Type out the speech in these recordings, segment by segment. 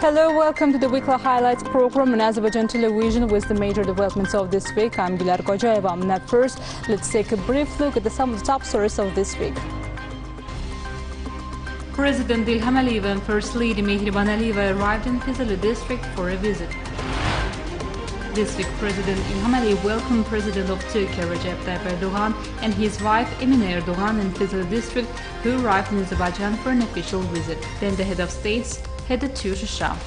Hello, welcome to the weekly highlights program on Azərbaycan Television with the major developments of this week. I'm qocaman. Now first, let's take a brief look at some of the top stories of this week. President İlham Aliyev and First Lady Mehriban Aliyeva arrived in Füzuli district for a visit. This week, President İlham Aliyev welcomed President of Turkey Recep Tayyip Erdogan and his wife Emine Erdogan in Füzuli district, who arrived in Azerbaijan for an official visit. Then the head of states headed to Shusha.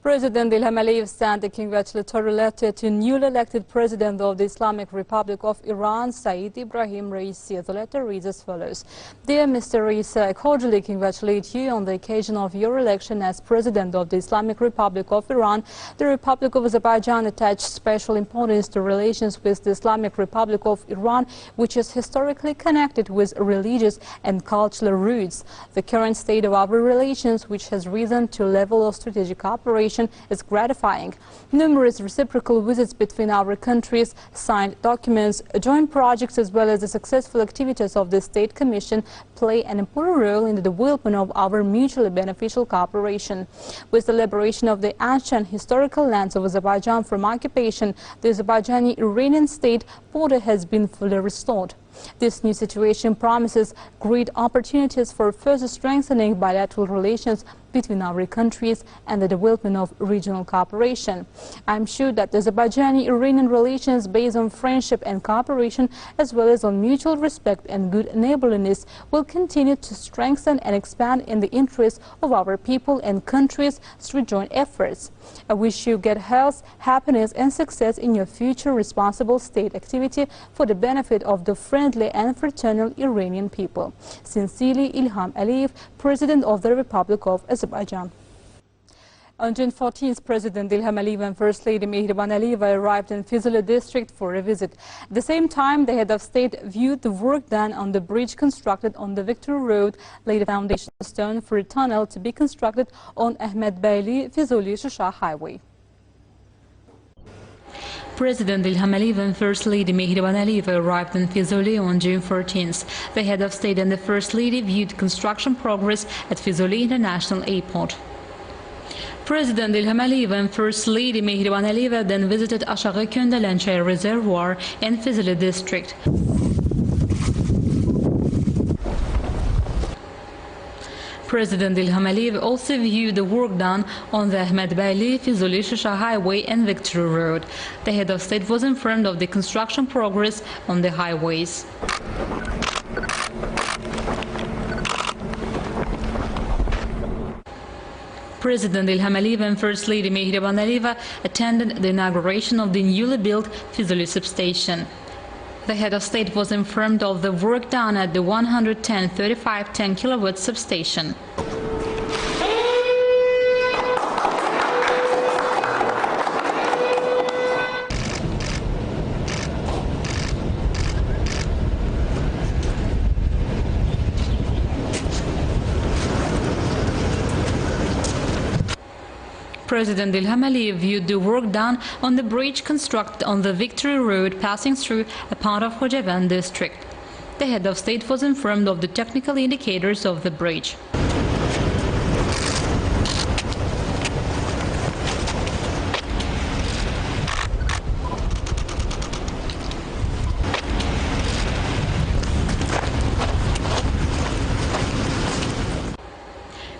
President İlham Aliyev sent a congratulatory letter to newly elected President of the Islamic Republic of Iran, Said Ibrahim Raisi. The letter reads as follows. Dear Mr. Raisi, I cordially congratulate you on the occasion of your election as President of the Islamic Republic of Iran. The Republic of Azerbaijan attaches special importance to relations with the Islamic Republic of Iran, which is historically connected with religious and cultural roots. The current state of our relations, which has risen to a level of strategic cooperation, is gratifying. Numerous reciprocal visits between our countries, signed documents, joint projects, as well as the successful activities of the State Commission play an important role in the development of our mutually beneficial cooperation. With the liberation of the ancient historical lands of Azerbaijan from occupation, the Azerbaijani-Iranian state border has been fully restored. This new situation promises great opportunities for further strengthening bilateral relations between our countries and the development of regional cooperation. I am sure that the Azerbaijani-Iranian relations based on friendship and cooperation, as well as on mutual respect and good neighborliness, will continue to strengthen and expand in the interests of our people and countries through joint efforts. I wish you good health, happiness and success in your future responsible state activity for the benefit of the friendly and fraternal Iranian people. Sincerely, İlham Aliyev, President of the Republic of Azerbaijan. On June 14th, President İlham Aliyev and First Lady Mehriban Aliyeva arrived in Füzuli district for a visit. At the same time, the head of state viewed the work done on the bridge constructed on the Victory Road, laid a foundation stone for a tunnel to be constructed on Ahmedbeyli-Füzuli-Şuşa highway. President İlham Aliyev and First Lady Mehriban Aliyeva arrived in Füzuli on June 14th. The head of state and the First Lady viewed construction progress at Füzuli International Airport. President İlham Aliyev and First Lady Mehriban Aliyeva then visited Aşağı Köndələnçay Reservoir in Füzuli district. President İlham Aliyev also viewed the work done on the Ahmedbeyli-Füzuli-Şuşa highway and Victory Road. The head of state was informed of the construction progress on the highways. President İlham Aliyev and First Lady Mehriban Aliyeva attended the inauguration of the newly built Füzuli substation. The head of state was informed of the work done at the 110-35-10 kW substation. President İlham Aliyev viewed the work done on the bridge constructed on the Victory Road passing through a part of qocaman district. The head of state was informed of the technical indicators of the bridge.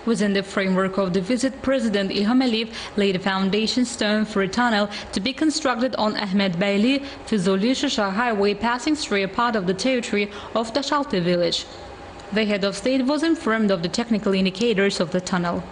Within the framework of the visit, President İlham Aliyev laid a foundation stone for a tunnel to be constructed on Ahmedbeyli-Füzuli-Şuşa highway passing through a part of the territory of Daşaltı village. The head of state was informed of the technical indicators of the tunnel.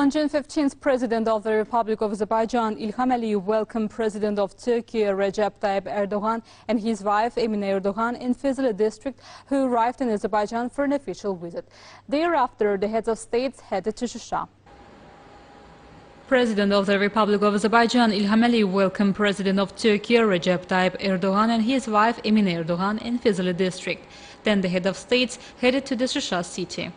On June 15th, President of the Republic of Azerbaijan, İlham welcomed President of Turkey, Recep Tayyip Erdogan, and his wife, Emine Erdogan, in Fizili district, who arrived in Azerbaijan for an official visit. Thereafter, the heads of states headed to Shusha. President of the Republic of Azerbaijan, İlham welcomed President of Turkey, Recep Tayyip Erdogan, and his wife, Emine Erdogan, in Fizili district. Then the head of states headed to the Shusha city.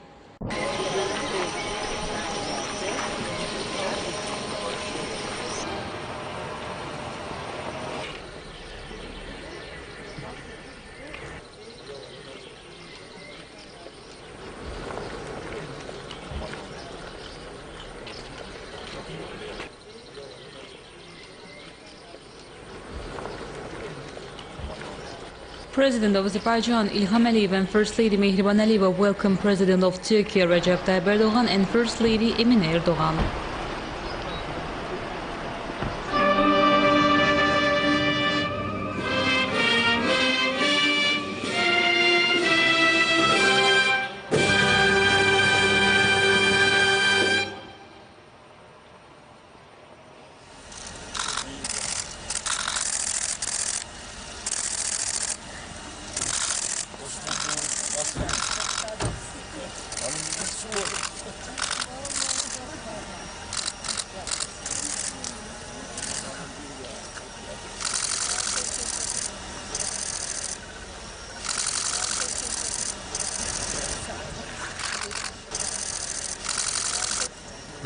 President of Azerbaijan, İlham and First Lady Mehriban Aliyeva welcomed President of Turkey, Recep Tayyip Erdogan, and First Lady Emine Erdogan.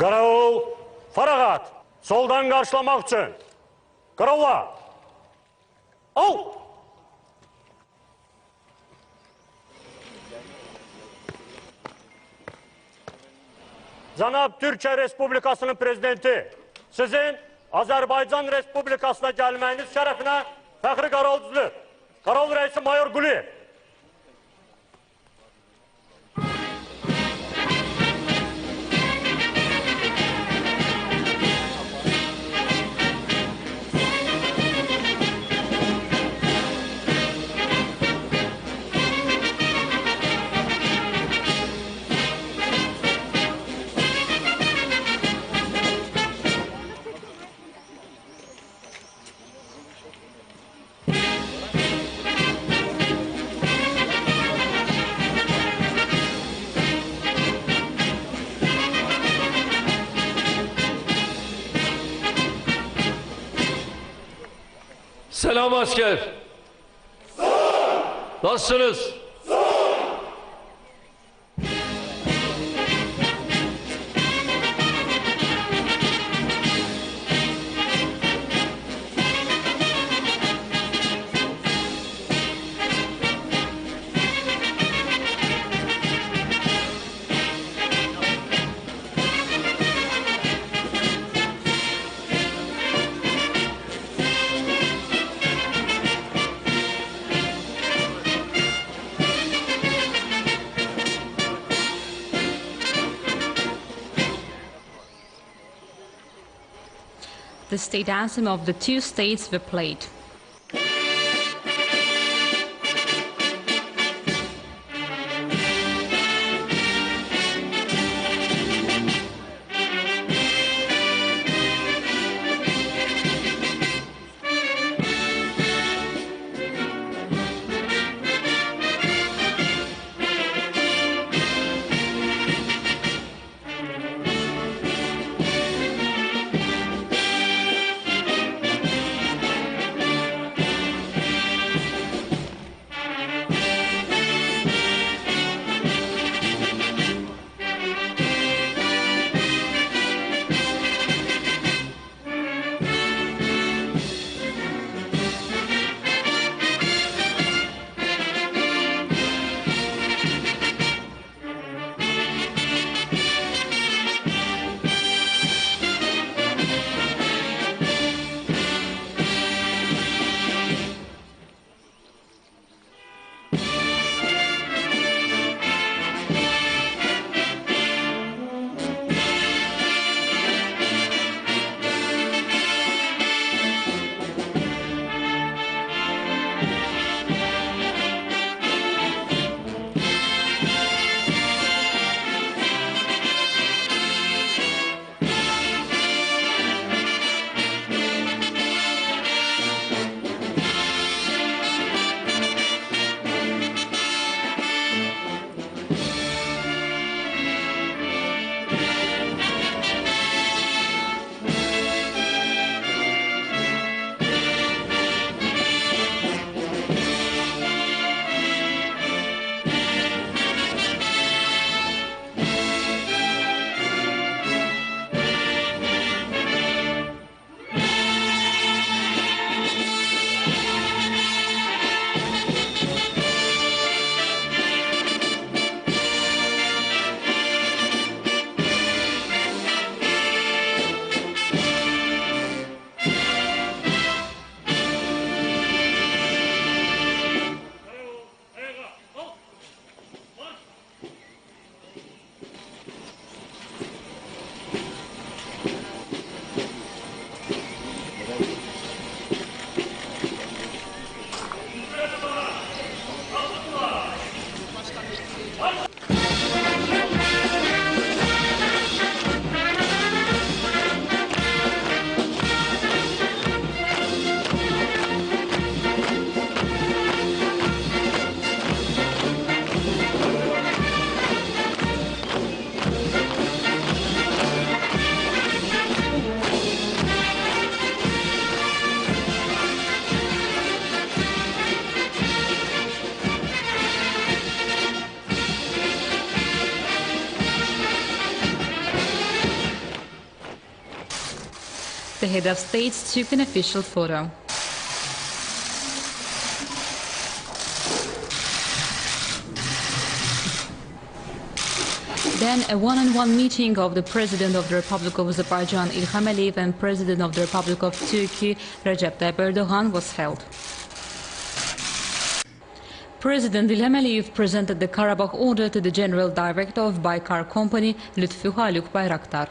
Qaravul, faragat, soldan karşılamak için. Qaravula, al! Cənab Türkiyə Respublikasının prezidenti, sizin Azərbaycan Respublikasına gəlməyiniz şərəfinə fəxri qaravul düzülür. Qaravul rəisi Mayor Quliyev. Selam asker. Nasılsınız? The state anthem of the two states were played. The head of state took an official photo. Then a one-on-one meeting of the President of the Republic of Azerbaijan, İlham Aliyev, and President of the Republic of Turkey, Recep Tayyip Erdogan, was held. President İlham Aliyev presented the Karabakh order to the General Director of Baykar Company, Lütfü Haluk Bayraktar.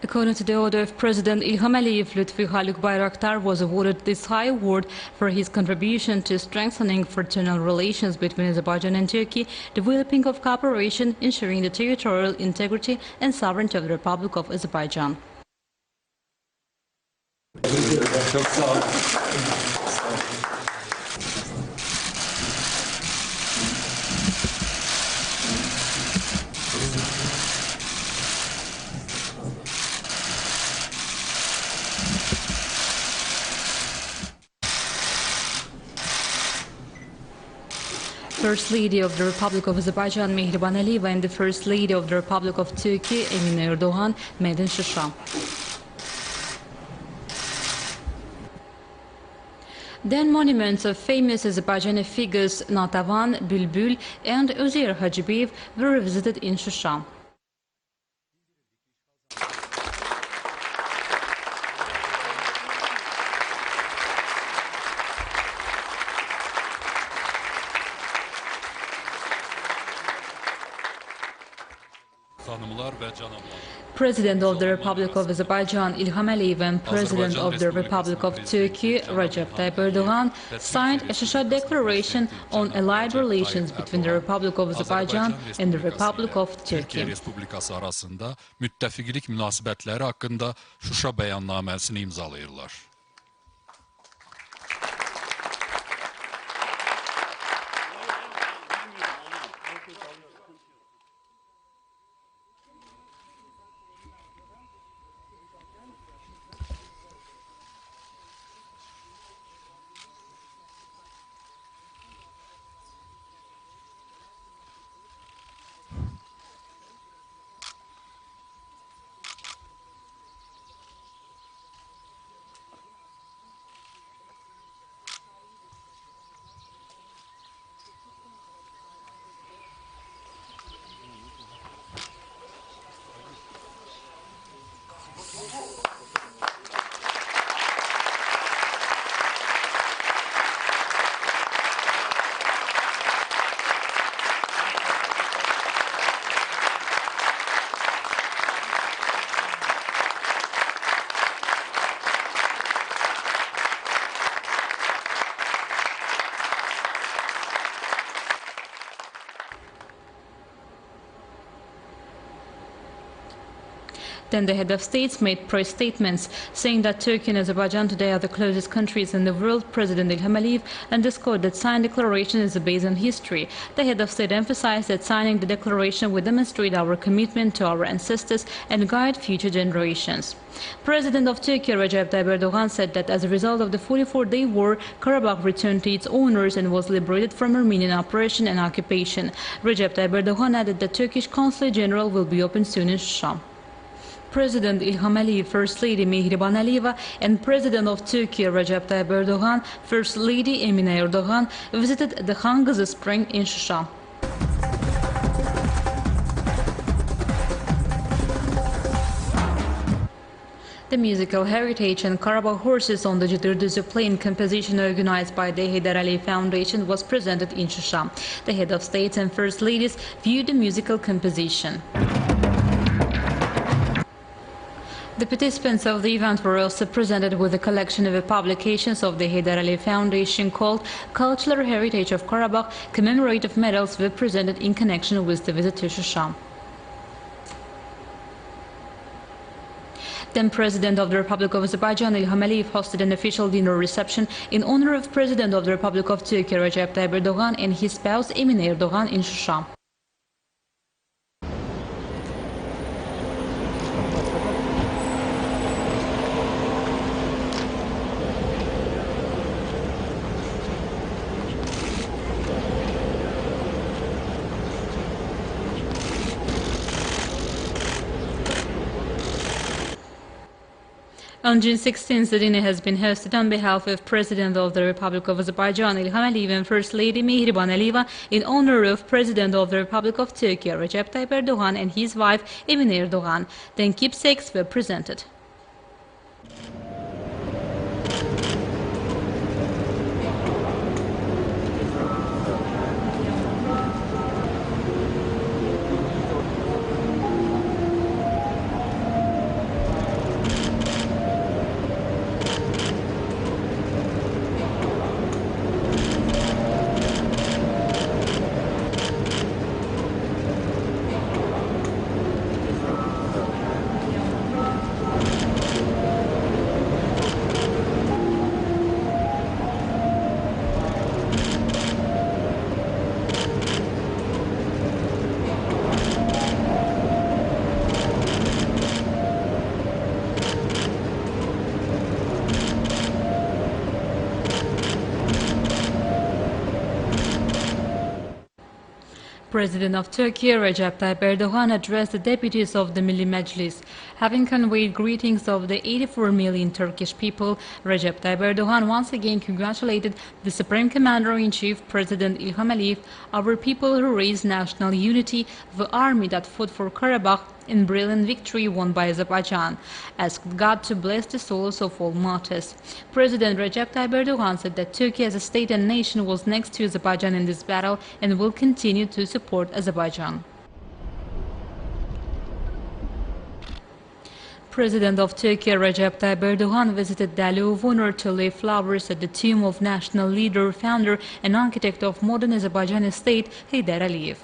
According to the order of President İlham Aliyev, Lütfü Haluk Bayraktar was awarded this high award for his contribution to strengthening fraternal relations between Azerbaijan and Turkey, developing of cooperation, ensuring the territorial integrity and sovereignty of the Republic of Azerbaijan. First Lady of the Republic of Azerbaijan, Mehriban Aliyeva, and the First Lady of the Republic of Turkey, Emine Erdogan, met in Shusha. Then monuments of famous Azerbaijani figures Natavan, Bülbül, and Özyer Hacıbeyov were visited in Shusha. President of the Republic of Azerbaijan, İlham Aliyev, and President of the Republic of Turkey, Recep Tayyip Erdogan, signed a Shusha declaration on allied relations between the Republic of Azerbaijan and the Republic of Turkey. Türkiye Respublikası arasında müttəfiqlik münasibətləri haqqında Şuşa bəyannaməsini imzalayırlar. Then the head of states made press statements saying that Turkey and Azerbaijan today are the closest countries in the world. President İlham Aliyev underscored that signed declaration is based on history. The head of state emphasized that signing the declaration will demonstrate our commitment to our ancestors and guide future generations. President of Turkey, Recep Tayyip Erdogan, said that as a result of the 44-day war, Karabakh returned to its owners and was liberated from Armenian oppression and occupation. Recep Tayyip Erdogan added that Turkish Consulate General will be opened soon in Sham. President İlham Aliyev, First Lady Mehriban Aliyeva, and President of Turkey, Recep Tayyip Erdogan, First Lady Emine Erdogan, visited the Hangızı Spring in Şuşa. The musical heritage and Karabakh horses on the Cıdırdısı Plain composition organized by the Heydar Aliyev Foundation was presented in Şuşa. The head of states and first ladies viewed the musical composition. The participants of the event were also presented with a collection of publications of the Heydar Aliyev Foundation called Cultural Heritage of Karabakh. Commemorative medals were presented in connection with the visit to Şuşa. Then President of the Republic of Azerbaijan, İlham Aliyev, hosted an official dinner reception in honor of President of the Republic of Turkey, Recep Tayyip Erdogan, and his spouse Emine Erdogan in Şuşa. On June 16th, the dinner has been hosted on behalf of President of the Republic of Azerbaijan, İlham Aliyev, and First Lady Mihriban Aliyeva, in honor of President of the Republic of Turkey, Recep Tayyip Erdogan, and his wife, Emine Erdogan. Then keepsakes were presented. President of Turkey, Recep Tayyip Erdogan, addressed the deputies of the Milli Meclis. Having conveyed greetings of the 84 million Turkish people, Recep Tayyip Erdogan once again congratulated the Supreme Commander-in-Chief, President İlham Aliyev, our people who raised national unity, the army that fought for Karabakh in brilliant victory won by Azerbaijan, asked God to bless the souls of all martyrs. President Recep Tayyip Erdogan said that Turkey as a state and nation was next to Azerbaijan in this battle and will continue to support Azerbaijan. President of Turkey Recep Tayyip Erdogan visited Dali of Honor to lay flowers at the tomb of national leader, founder and architect of modern Azerbaijani state, Heydar Aliyev.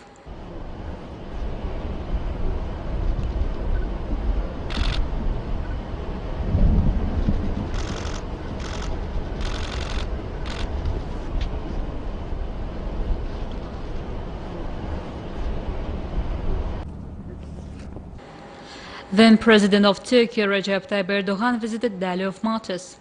Then President of Turkey Recep Tayyip Erdogan visited Dali of Martyrs.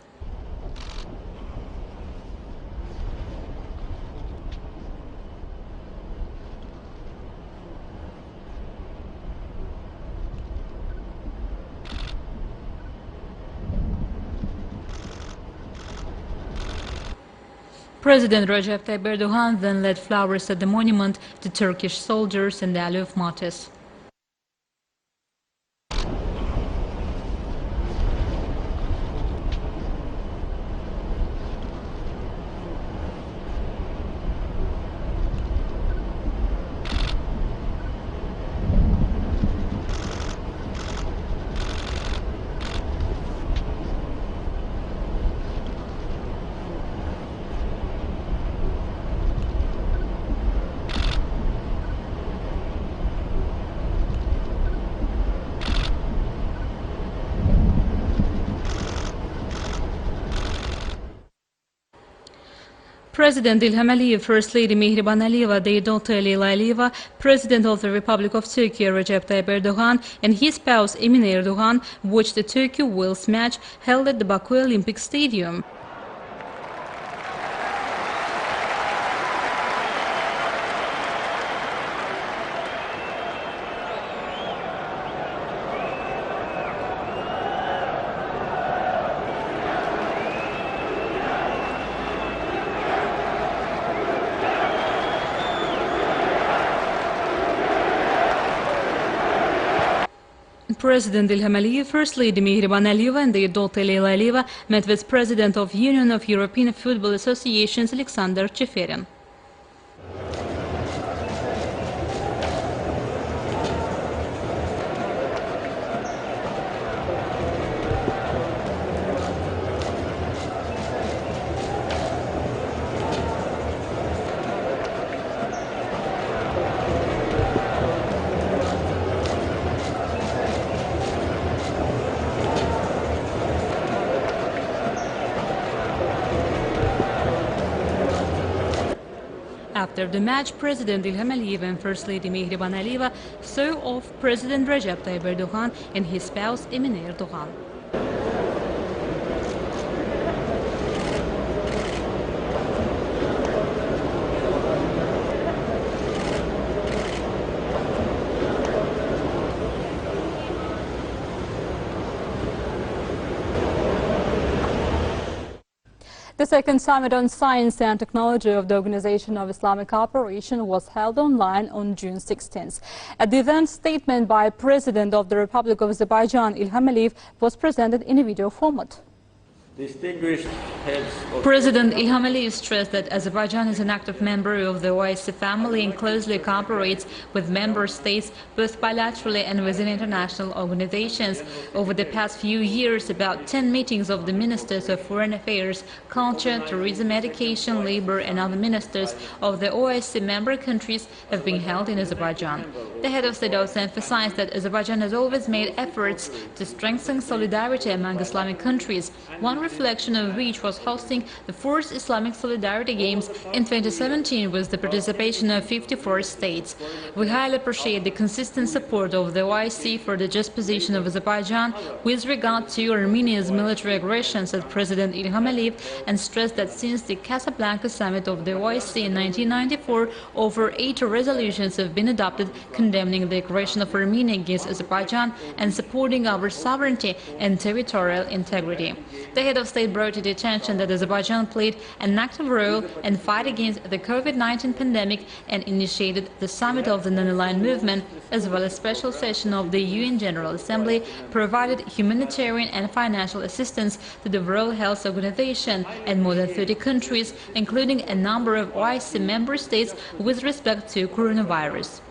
President Recep Tayyip Erdogan then laid flowers at the monument to Turkish soldiers and Dali of Martyrs. President İlham Aliyev, First Lady Mihriban Aliyeva, their daughter Leyla Aliyeva, President of the Republic of Turkey Recep Tayyip Erdogan, and his spouse Emine Erdogan watched the Turkey-Wales match held at the Baku Olympic Stadium. President İlham Aliyev, First Lady Mihriban Aliyeva, and their daughter Leyla Aliyeva met with President of Union of European Football Associations Alexander Çeferin. After the match, President İlham Aliyev and First Lady Mihriban Aliyeva saw off President Recep Tayyip Erdogan and his spouse Emine Erdogan. The second summit on science and technology of the Organization of Islamic Cooperation was held online on June 16th. At the event, statement by President of the Republic of Azerbaijan, İlham was presented in a video format. Distinguished heads of President İlham stressed that Azerbaijan is an active member of the OIC family and closely cooperates with member states both bilaterally and within international organizations. Over the past few years, about 10 meetings of the ministers of foreign affairs, culture, tourism, education, labor and other ministers of the OIC member countries have been held in Azerbaijan. The head of state also emphasized that Azerbaijan has always made efforts to strengthen solidarity among Islamic countries, one reflection of which was hosting the 4th Islamic Solidarity Games in 2017 with the participation of 54 states. We highly appreciate the consistent support of the OIC for the just position of Azerbaijan with regard to Armenia's military aggression, said President İlham Aliyev, and stressed that since the Casablanca summit of the OIC in 1994, over 80 resolutions have been adopted condemning the aggression of Armenia against Azerbaijan and supporting our sovereignty and territorial integrity. The head of state brought to the attention that Azerbaijan played an active role in fight against the COVID-19 pandemic and initiated the summit of the non-aligned movement, as well as special session of the UN General Assembly, provided humanitarian and financial assistance to the World Health Organization and more than 30 countries, including a number of OIC member states with respect to coronavirus.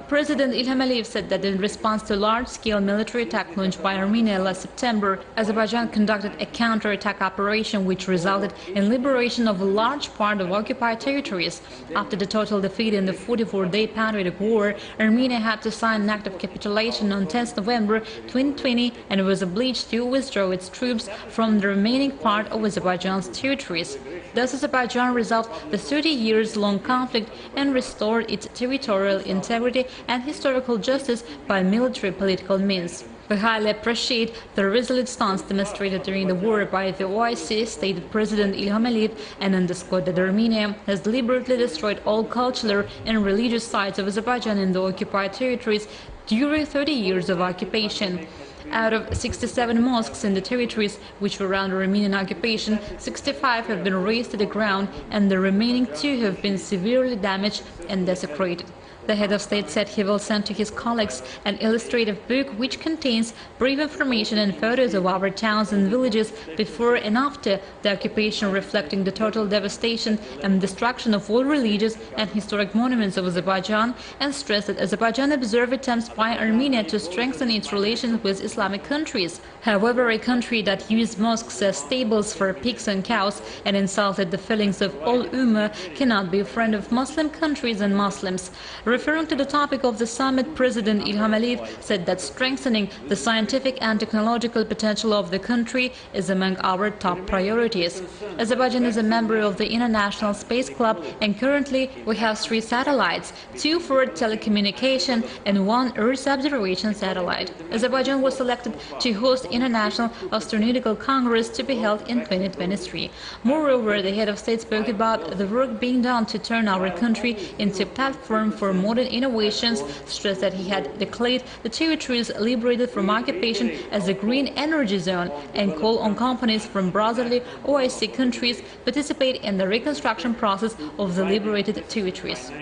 President İlham Aliyev said that in response to large-scale military attack launched by Armenia last September, Azerbaijan conducted a counter-attack operation which resulted in liberation of a large part of occupied territories. After the total defeat in the 44-day patriotic war, Armenia had to sign an act of capitulation on 10 November 2020 and was obliged to withdraw its troops from the remaining part of Azerbaijan's territories. Thus, Azerbaijan resolved the 30-years-long conflict and restored its territorial integrity and historical justice by military political means. We highly appreciate the resolute stance demonstrated during the war by the OIC, stated President İlham Aliyev, and underscored that Armenia has deliberately destroyed all cultural and religious sites of Azerbaijan in the occupied territories during 30 years of occupation. Out of 67 mosques in the territories which were under Armenian occupation, 65 have been razed to the ground and the remaining 2 have been severely damaged and desecrated. The head of state said he will send to his colleagues an illustrative book which contains brief information and photos of our towns and villages before and after the occupation, reflecting the total devastation and destruction of all religious and historic monuments of Azerbaijan, and stressed that Azerbaijan observed attempts by Armenia to strengthen its relations with Islamic countries. However, a country that used mosques as stables for pigs and cows and insulted the feelings of all Ummah cannot be a friend of Muslim countries and Muslims. Referring to the topic of the summit, President İlham Aliyev said that strengthening the scientific and technological potential of the country is among our top priorities. Azerbaijan is a member of the International Space Club, and currently we have 3 satellites, 2 for telecommunication and 1 Earth observation satellite. Azerbaijan was selected to host International Astronautical Congress to be held in 2023. Moreover, the head of state spoke about the work being done to turn our country into a platform for modern innovations, stressed that he had declared the territories liberated from occupation as a green energy zone, and called on companies from brotherly OIC countries participate in the reconstruction process of the liberated territories.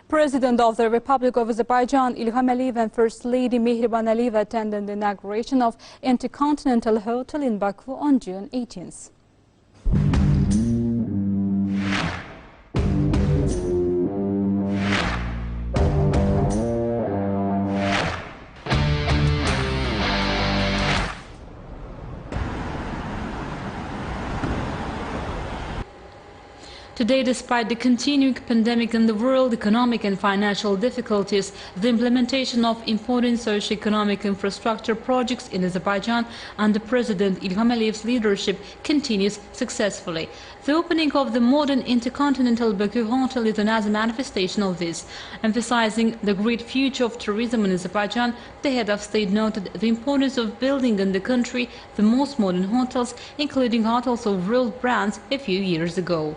President of the Republic of Azerbaijan, İlham Aliyev, and First Lady Mehriban Aliyev attended the inauguration of Intercontinental Hotel in Baku on June 18th. Today, despite the continuing pandemic in the world, economic and financial difficulties, the implementation of important socio-economic infrastructure projects in Azerbaijan under President İlham Aliyev's leadership continues successfully. The opening of the modern Intercontinental Baku Hotel is another manifestation of this. Emphasizing the great future of tourism in Azerbaijan, the head of state noted the importance of building in the country the most modern hotels, including hotels of world brands a few years ago.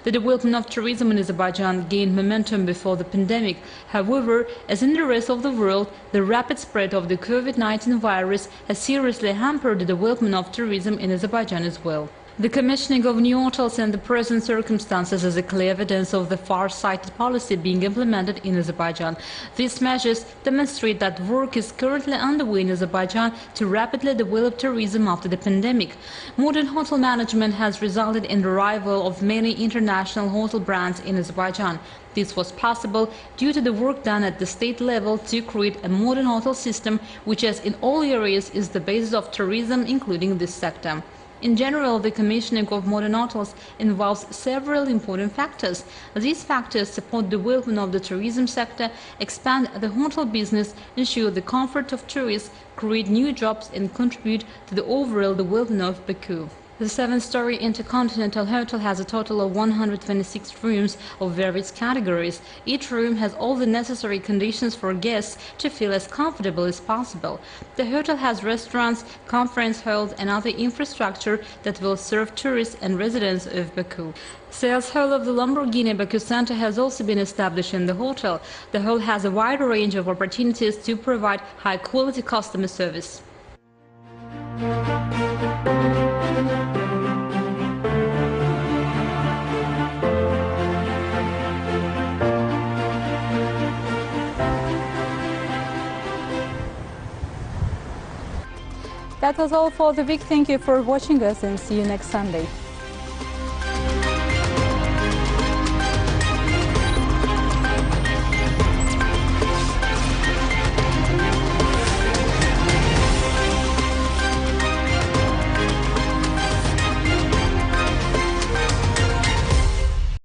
The development of tourism in Azerbaijan gained momentum before the pandemic. However, as in the rest of the world, the rapid spread of the COVID-19 virus has seriously hampered the development of tourism in Azerbaijan as well. The commissioning of new hotels in the present circumstances is a clear evidence of the far-sighted policy being implemented in Azerbaijan. These measures demonstrate that work is currently underway in Azerbaijan to rapidly develop tourism after the pandemic. Modern hotel management has resulted in the arrival of many international hotel brands in Azerbaijan. This was possible due to the work done at the state level to create a modern hotel system which, as in all areas, is the basis of tourism, including this sector. In general, the commissioning of modern hotels involves several important factors. These factors support the development of the tourism sector, expand the hotel business, ensure the comfort of tourists, create new jobs, and contribute to the overall development of Baku. The 7-story Intercontinental Hotel has a total of 126 rooms of various categories. Each room has all the necessary conditions for guests to feel as comfortable as possible. The hotel has restaurants, conference halls, and other infrastructure that will serve tourists and residents of Baku. Sales hall of the Lamborghini Baku Center has also been established in the hotel. The hall has a wide range of opportunities to provide high-quality customer service. That was all for the week. Thank you for watching us and see you next Sunday.